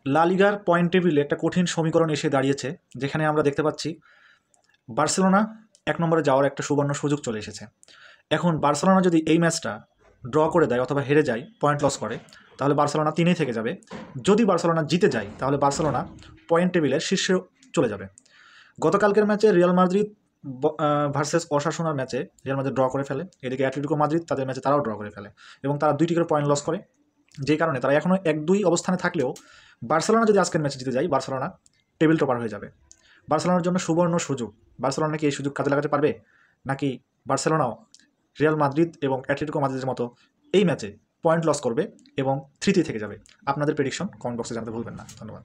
লা লিগার পয়েন্ট টেবিলে একটা কঠিন সমীকরণ এসে দাঁড়িয়েছে, যেখানে আমরা দেখতে পাচ্ছি বার্সেলোনা 1 নম্বরে যাওয়ার একটা সুবর্ণ সুযোগ চলে এসেছে। এখন বার্সেলোনা যদি এই ম্যাচটা ড্র করে দেয় অথবা হেরে যায়, পয়েন্ট লস করে, তাহলে বার্সেলোনা 3-এই থেকে যাবে। যদি বার্সেলোনা জিতে যায় তাহলে বার্সেলোনা পয়েন্ট টেবিলের শীর্ষে চলে যাবে। গতকালকের ম্যাচে রিয়াল মাদ্রিদ ভার্সেস ওসাসুনার ম্যাচে রিয়াল মাদ্রিদ ড্র করে ফেলে, এদিকে অ্যাটলেটিকো মাদ্রিদ তাদের ম্যাচে তারাও ড্র করে ফেলে এবং তারা 2টি করে পয়েন্ট লস করে, যে কারণে তারা এখনও 1-2 অবস্থানে থাকলেও বার্সেলোনা যদি আজকের ম্যাচে জিতে যায় বার্সেলোনা টেবিল টপার হয়ে যাবে। বার্সেলোনার জন্য সুবর্ণ সুযোগ। বার্সেলোনা কি এই সুযোগ কাজে লাগাতে পারবে, নাকি বার্সেলোনাও রিয়াল মাদ্রিদ এবং অ্যাটলেটিকো মাদ্রিদের মতো এই ম্যাচে পয়েন্ট লস করবে এবং 3-তে থেকে যাবে? আপনাদের প্রেডিকশন কমেন্ট বক্সে জানাতে ভুলবেন না। ধন্যবাদ।